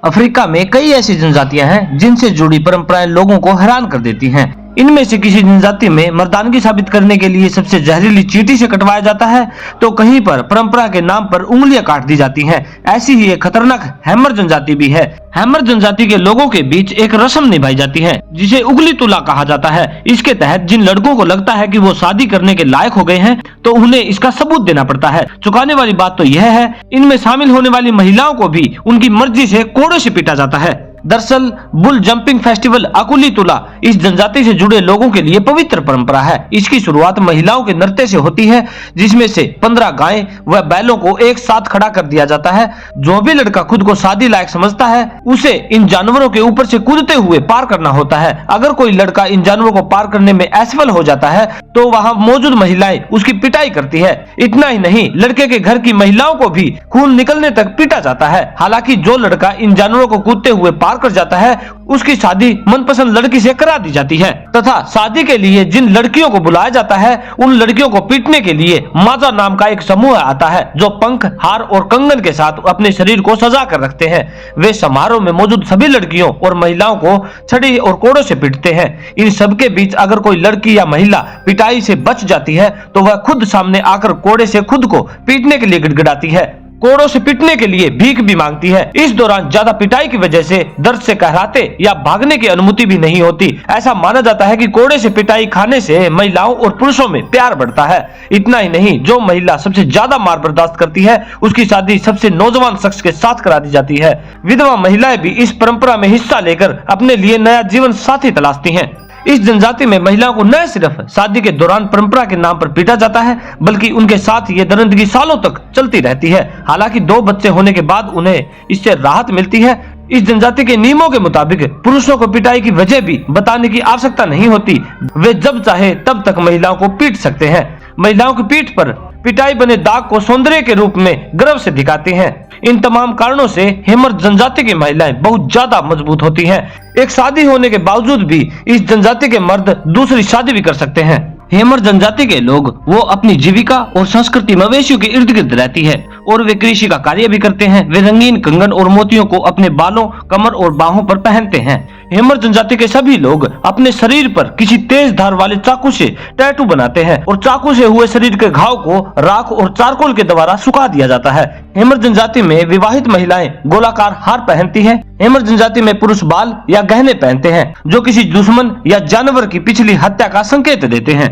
Africa में कई ऐसी जनजातियां हैं जिनसे जुड़ी परंपराएं लोगों को हैरान कर देती हैं। इनमें से किसी जनजाति में मर्दानगी साबित करने के लिए सबसे जहरीली चींटी से कटवाया जाता है, तो कहीं पर परंपरा के नाम पर उंगलियां काट दी जाती हैं। ऐसी ही एक खतरनाक हैमर जनजाति भी है। हैमर जनजाति के लोगों के बीच एक रस्म निभाई जाती है जिसे उगली तुला कहा जाता है। इसके तहत जिन लड़कों को लगता है कि वो शादी करने के लायक हो गए हैं, तो उन्हें इसका सबूत देना पड़ता है। चौंकाने वाली बात तो यह है, इनमें शामिल होने वाली महिलाओं को भी उनकी मर्जी से कोड़े से पीटा जाता है। दरअसल बुल जंपिंग फेस्टिवल अकुली तुला इस जनजाति से जुड़े लोगों के लिए पवित्र परंपरा है। इसकी शुरुआत महिलाओं के नृत्य से होती है, जिसमें से 15 गायें व बैलों को एक साथ खड़ा कर दिया जाता है। जो भी लड़का खुद को शादी लायक समझता है, उसे इन जानवरों के ऊपर से कूदते हुए पार करना होता है। अगर कोई लड़का इन जानवरों को पार करने में असफल हो जाता है, तो वहाँ मौजूद महिलाएं उसकी पिटाई करती है। इतना ही नहीं, लड़के के घर की महिलाओं को भी खून निकलने तक पीटा जाता है। हालांकि जो लड़का इन जानवरों को कूदते हुए पार कर जाता है, उसकी शादी मनपसंद लड़की से करा दी जाती है तथा शादी के लिए जिन लड़कियों को बुलाया जाता है, उन लड़कियों को पीटने के लिए माजा नाम का एक समूह आता है, जो पंख, हार और कंगन के साथ अपने शरीर को सजा कर रखते हैं। वे समारोह में मौजूद सभी लड़कियों और महिलाओं को छड़ी और कोड़ों से पीटते हैं। इन सब के बीच अगर कोई लड़की या महिला पिटाई से बच जाती है, तो वह खुद सामने आकर कोड़े से खुद को पीटने के लिए गिड़गिड़ाती है, कोड़ों से पीटने के लिए भीख भी मांगती है। इस दौरान ज्यादा पिटाई की वजह से दर्द से कहराते या भागने की अनुमति भी नहीं होती। ऐसा माना जाता है कि कोड़े से पिटाई खाने से महिलाओं और पुरुषों में प्यार बढ़ता है। इतना ही नहीं, जो महिला सबसे ज्यादा मार बर्दाश्त करती है, उसकी शादी सबसे नौजवान शख्स के साथ करा दी जाती है। विधवा महिलाएं भी इस परंपरा में हिस्सा लेकर अपने लिए नया जीवन साथी तलाशती हैं। इस जनजाति में महिलाओं को न सिर्फ शादी के दौरान परंपरा के नाम पर पीटा जाता है, बल्कि उनके साथ ये दरिंदगी सालों तक चलती रहती है। हालांकि 2 बच्चे होने के बाद उन्हें इससे राहत मिलती है। इस जनजाति के नियमों के मुताबिक पुरुषों को पिटाई की वजह भी बताने की आवश्यकता नहीं होती। वे जब चाहे तब तक महिलाओं को पीट सकते हैं। महिलाओं की पीठ पर पिटाई बने दाग को सौंदर्य के रूप में गर्व से दिखाते हैं। इन तमाम कारणों से हेमर जनजाति की महिलाएं बहुत ज्यादा मजबूत होती हैं। एक शादी होने के बावजूद भी इस जनजाति के मर्द दूसरी शादी भी कर सकते हैं। हेमर जनजाति के लोग वो अपनी जीविका और संस्कृति मवेशियों के इर्द गिर्द रहती है और वे कृषि का कार्य भी करते हैं। वे रंगीन कंगन और मोतियों को अपने बालों, कमर और बाहों पर पहनते हैं। हेमर जनजाति के सभी लोग अपने शरीर पर किसी तेज धार वाले चाकू से टैटू बनाते हैं और चाकू से हुए शरीर के घाव को राख और चारकोल के द्वारा सुखा दिया जाता है। हेमर जनजाति में विवाहित महिलाएं गोलाकार हार पहनती हैं। हेमर जनजाति में पुरुष बाल या गहने पहनते हैं, जो किसी दुश्मन या जानवर की पिछली हत्या का संकेत देते हैं।